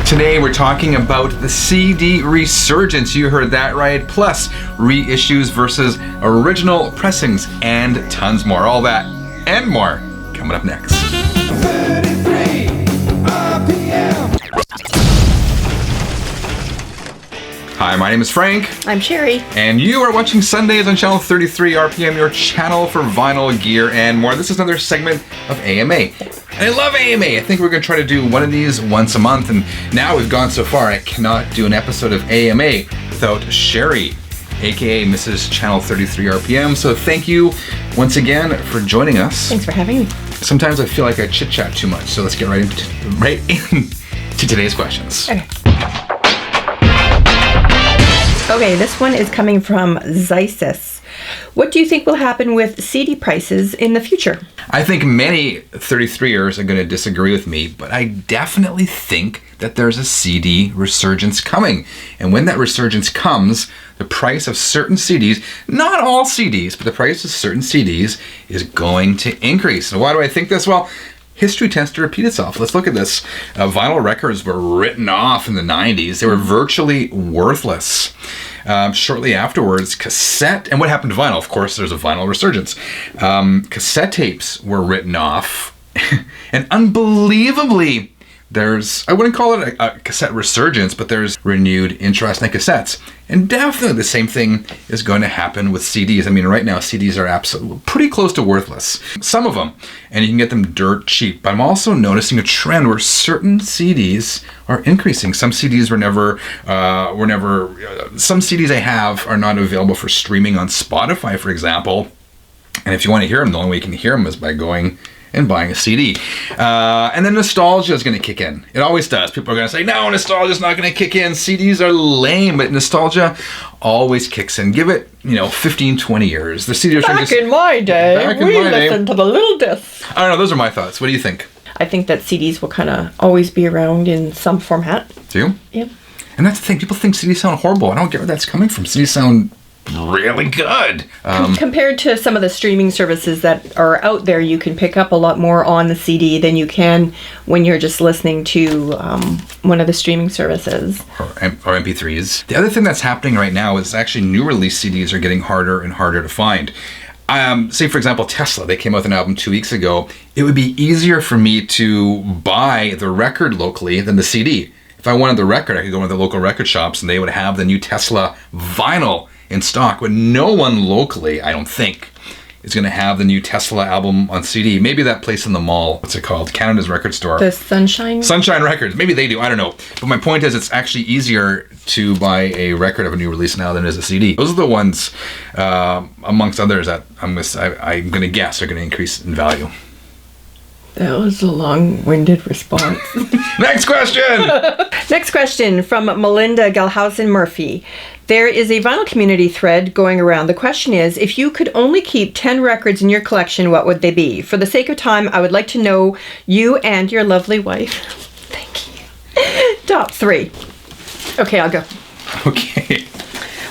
Today we're talking about the CD resurgence, you heard that right, plus reissues versus original pressings and tons more. All that and more coming up next. 33 RPM. Hi, my name is Frank. I'm Sherry. And you are watching Sundays on channel 33 RPM, your channel for vinyl gear and more. This is another segment of AMA. And I love AMA. I think we're going to try to do one of these once a month. And now we've gone so far, I cannot do an episode of AMA without Sherry, aka Mrs. Channel 33 RPM. So thank you once again for joining us. Thanks for having me. Sometimes I feel like I chit-chat too much, so let's get right into today's questions. Okay, this one is coming from Reissues. What do you think will happen with CD prices in the future? I think many 33ers are going to disagree with me, but I definitely think that there's a CD resurgence coming. And when that resurgence comes, the price of certain CDs, not all CDs, but the price of certain CDs is going to increase. And why do I think this? Well, history tends to repeat itself. Let's look at this. Vinyl records were written off in the 90s. They were virtually worthless. Shortly afterwards, cassette, and what happened to vinyl? Of course, there's a vinyl resurgence. Cassette tapes were written off. And unbelievably, I wouldn't call it a cassette resurgence, but there's renewed interest in cassettes. And definitely the same thing is going to happen with CDs. I mean, right now, CDs are absolutely pretty close to worthless. Some of them, and you can get them dirt cheap. But I'm also noticing a trend where certain CDs are increasing. Some CDs some CDs I have are not available for streaming on Spotify, for example. And if you want to hear them, the only way you can hear them is by going and buying a CD. And then nostalgia is going to kick in. It always does. People are going to say, no, nostalgia is not going to kick in. CDs are lame, but nostalgia always kicks in. Give it, 15, 20 years. The CD Back in my day, we listened to the little discs. I don't know. Those are my thoughts. What do you think? I think that CDs will kind of always be around in some format. Do you? Yep. And that's the thing. People think CDs sound horrible. I don't get where that's coming from. CDs sound really good. Compared to some of the streaming services that are out there, you can pick up a lot more on the CD than you can when you're just listening to one of the streaming services. Or MP3s. The other thing that's happening right now is actually new release CDs are getting harder and harder to find. Say, for example, Tesla, they came out with an album 2 weeks ago. It would be easier for me to buy the record locally than the CD. If I wanted the record, I could go into the local record shops and they would have the new Tesla vinyl in stock, but no one locally, I don't think, is going to have the new Tesla album on CD. Maybe that place in the mall, what's it called? Canada's record store. The Sunshine Records. Maybe they do, I don't know. But my point is, it's actually easier to buy a record of a new release now than it is a CD. Those are the ones, amongst others, that I'm going to guess are going to increase in value. That was a long-winded response. Next question! Next question from Melinda Galhausen Murphy. There is a vinyl community thread going around. The question is, if you could only keep 10 records in your collection, what would they be? For the sake of time, I would like to know you and your lovely wife. Thank you. Top 3. Okay, I'll go.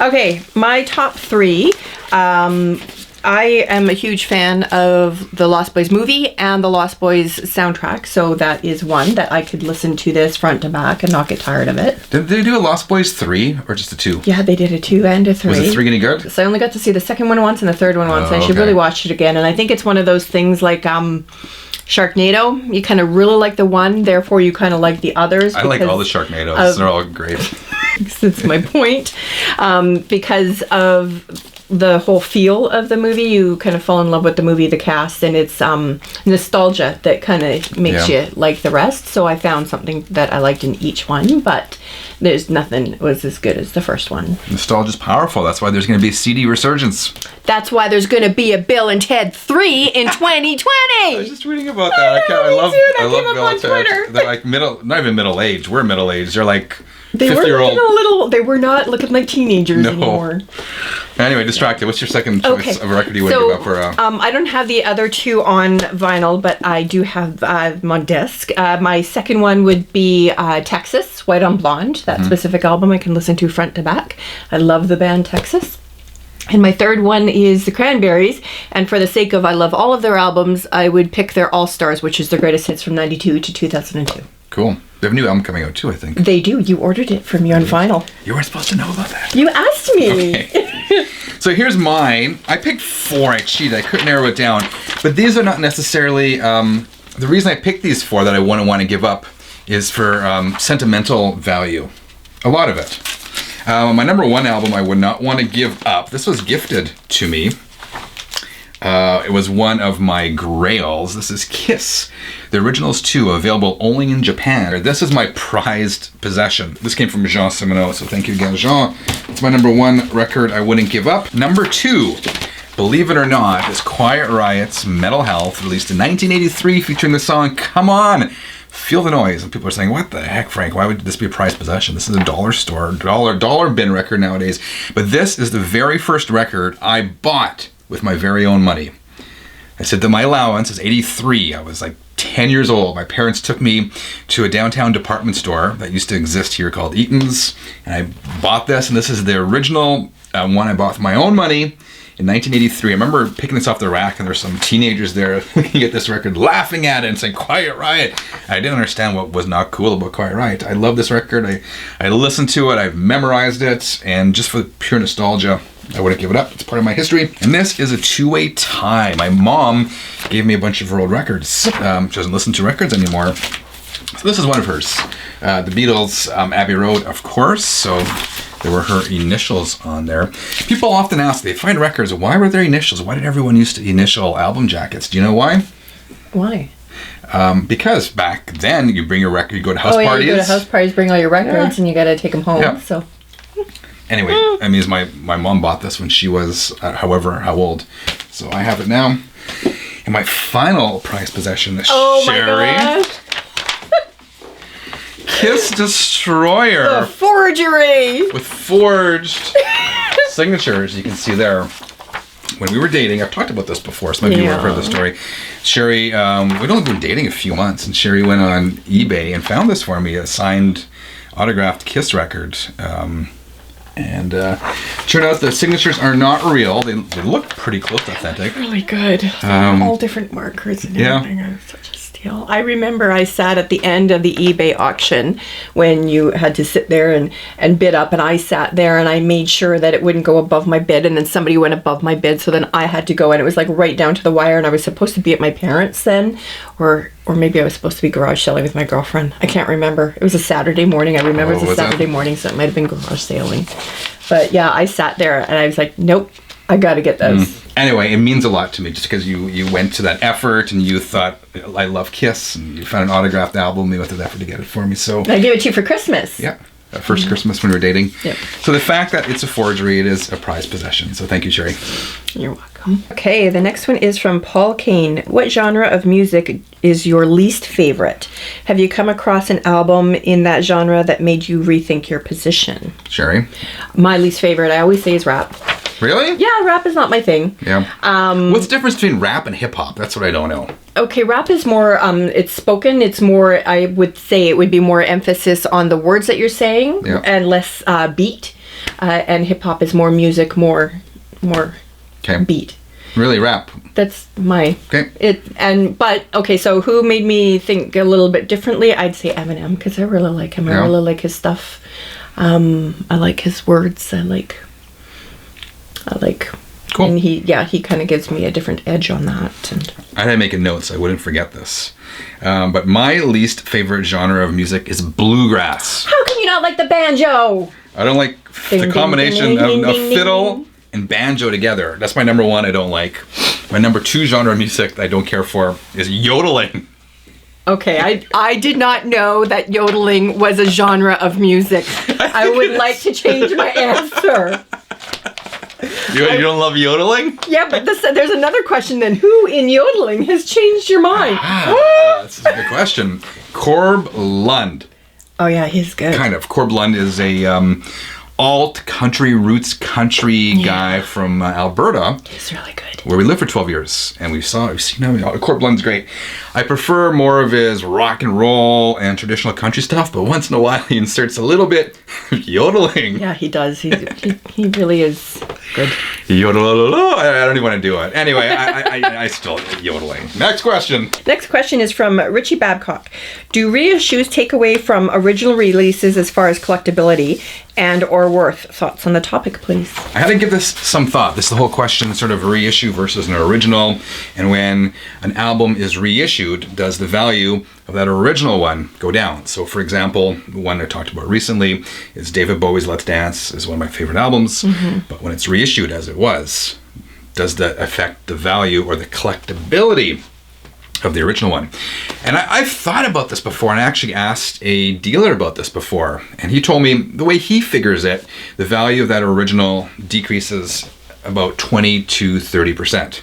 Okay, my top 3. I am a huge fan of the Lost Boys movie and the Lost Boys soundtrack, so that is one that I could listen to this front to back and not get tired of it. Did they do a Lost Boys 3 or just a 2? Yeah, they did a 2 and a 3. Was the 3 any good? So I only got to see the second one once and the third one once, and I should really watch it again. And I think it's one of those things like Sharknado. You kind of really like the one, therefore you kind of like the others. I like all the Sharknados. They're all great. That's my point. Because of the whole feel of the movie, you kind of fall in love with the movie, the cast, and it's nostalgia that kind of makes you like the rest. So I found something that I liked in each one, but there's nothing was as good as the first one. Nostalgia's powerful. That's why there's going to be a CD resurgence. That's why there's going to be a Bill and Ted 3 in 2020. I was just reading about that. I love Bill and Ted. They're like not even middle aged. We're middle aged. They're like 50-year-old. They were not looking like teenagers anymore. Anyway, distracted. What's your second choice of a record you would give up for? I don't have the other two on vinyl, but I do have them on disc. My second one would be Texas, White on Blonde. That specific album I can listen to front to back. I love the band Texas. And my third one is the Cranberries, and for the sake of I love all of their albums, I would pick their All Stars, which is their greatest hits from 92 to 2002. Cool. They have a new album coming out too, I think. They do. You ordered it from me on vinyl. You weren't supposed to know about that. You asked me. Okay. So here's mine. I picked 4. I cheated. I couldn't narrow it down. But these are not necessarily... the reason I picked these 4 that I wouldn't want to give up is for sentimental value. A lot of it. My number 1 album I would not want to give up. This was gifted to me. It was one of my grails. This is Kiss. The originals 2, available only in Japan. This is my prized possession. This came from Jean Simoneau, so thank you again, Jean. It's my number 1 record I wouldn't give up. Number 2, believe it or not, is Quiet Riot's Metal Health, released in 1983, featuring the song Come On, Feel the Noise. And people are saying, what the heck, Frank? Why would this be a prized possession? This is a dollar store, dollar bin record nowadays. But this is the very first record I bought with my very own money. I said that my allowance is 83. I was like 10 years old. My parents took me to a downtown department store that used to exist here called Eaton's, and I bought this, and this is the original one I bought with my own money in 1983. I remember picking this off the rack, and there's some teenagers there looking at this record, laughing at it and saying, Quiet Riot. I didn't understand what was not cool about Quiet Riot. I love this record. I listened to it. I've memorized it, and just for pure nostalgia, I wouldn't give it up. It's part of my history. And this is a 2-way tie. My mom gave me a bunch of her old records. She doesn't listen to records anymore. So this is one of hers. The Beatles, Abbey Road, of course. So there were her initials on there. People often ask, they find records, why were there initials? Why did everyone use to initial album jackets? Do you know why? Why? Because back then, you bring your record, you go to house parties. You go to house parties, bring all your records, and you got to take them home. Yeah. So... Anyway, I mean, my mom bought this when she was how old. So I have it now. And my final prized possession is Sherry. My gosh. Kiss Destroyer. The forgery. With forged signatures, you can see there. When we were dating, I've talked about this before, so maybe you've heard the story. Sherry, we'd only been dating a few months, and Sherry went on eBay and found this for me, a signed, autographed Kiss record. And turned out the signatures are not real. They look pretty close to authentic. Really good. All different markers and everything. Yeah. Such a steal. I remember I sat at the end of the eBay auction when you had to sit there and bid up, and I sat there and I made sure that it wouldn't go above my bid, and then somebody went above my bid, so then I had to go, and it was like right down to the wire, and I was supposed to be at my parents' then, or maybe I was supposed to be garage selling with my girlfriend. I can't remember. It was a Saturday morning. I remember it was a Saturday morning, so it might have been garage sailing. But yeah, I sat there and I was like, nope, I got to get this. Anyway, it means a lot to me just because you went to that effort and you thought, I love Kiss, and you found an autographed album, you went to the effort to get it for me. So I gave it to you for Christmas. Yeah. First Christmas when we were dating. Yep. So the fact that it's a forgery, it is a prized possession. So thank you, Sherry. You're welcome. Okay, the next one is from Paul Kane. What genre of music is your least favorite? Have you come across an album in that genre that made you rethink your position? Sherry? My least favorite, I always say, is rap. Really? Yeah, rap is not my thing. Yeah. What's the difference between rap and hip hop? That's what I don't know. Okay, rap is more, it's spoken. It's more, I would say it would be more emphasis on the words that you're saying and less beat. And hip hop is more music, more beat. Really, rap? That's my... Okay. Okay, so who made me think a little bit differently? I'd say Eminem, because I really like him. I really like his stuff. I like his words. I like... Cool. And he kind of gives me a different edge on that. And I had to make a note so I wouldn't forget this. But my least favorite genre of music is bluegrass. How can you not like the banjo? I don't like the combination of fiddle and banjo together. That's my number 1 I don't like. My number 2 genre of music that I don't care for is yodeling. Okay, I did not know that yodeling was a genre of music. I would like to change my answer. You don't love yodeling? Yeah, but there's another question then. Who in yodeling has changed your mind? This is a good question. Corb Lund. Oh yeah, he's good. Kind of. Corb Lund is a alt country roots country guy from Alberta. He's really good. Where we lived for 12 years, and we've seen him. Corb Lund's great. I prefer more of his rock and roll and traditional country stuff, but once in a while he inserts a little bit of yodeling. Yeah, he does. He really is good. Yodel. I don't even want to do it. Anyway, I still yodeling. Next question. Next question is from Richie Babcock. Do reissues take away from original releases as far as collectability and or worth? Thoughts on the topic, please. I had to give this some thought. This is the whole question, sort of reissue versus an original. And when an album is reissued, does the value of that original one go down? So, for example, one I talked about recently is David Bowie's Let's Dance, is one of my favorite albums. But when it's reissued as it was, does that affect the value or the collectability of the original one? And I've thought about this before, and I actually asked a dealer about this before, and he told me the way he figures it, the value of that original decreases about 20 to 30%.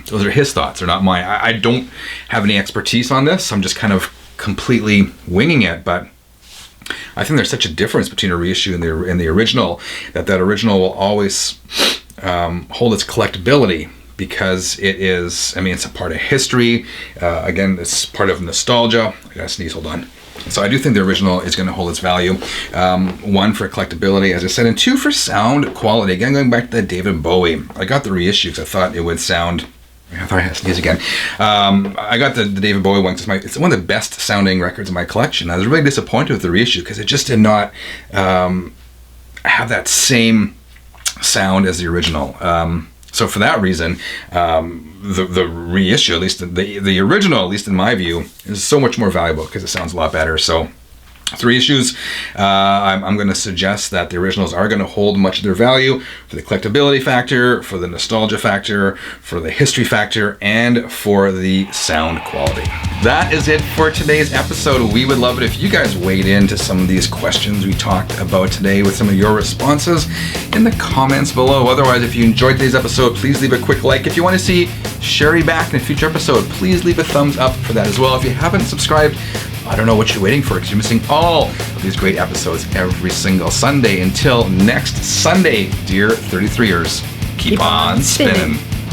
Those are his thoughts, they're not mine. I don't have any expertise on this. I'm just kind of completely winging it, but I think there's such a difference between a reissue and the original that original will always hold its collectability, because it is, it's a part of history. Again, it's part of nostalgia. I gotta sneeze, hold on. So I do think the original is going to hold its value. One, for collectability, as I said, and two, for sound quality. Again, going back to the David Bowie, I got the reissue because I thought it would sound, I thought I had to sneeze again. I got the David Bowie one because it's one of the best sounding records in my collection. I was really disappointed with the reissue because it just did not have that same sound as the original. So for that reason, the reissue, at least the original, at least in my view, is so much more valuable because it sounds a lot better. So three issues. I'm going to suggest that the originals are going to hold much of their value for the collectability factor, for the nostalgia factor, for the history factor, and for the sound quality. That is it for today's episode. We would love it if you guys weighed into some of these questions we talked about today with some of your responses in the comments below. Otherwise, if you enjoyed today's episode, please leave a quick like. If you want to see Sherry back in a future episode, please leave a thumbs up for that as well. If you haven't subscribed, I don't know what you're waiting for, because you're missing all of these great episodes every single Sunday. Until next Sunday, dear 33ers, keep on spinning.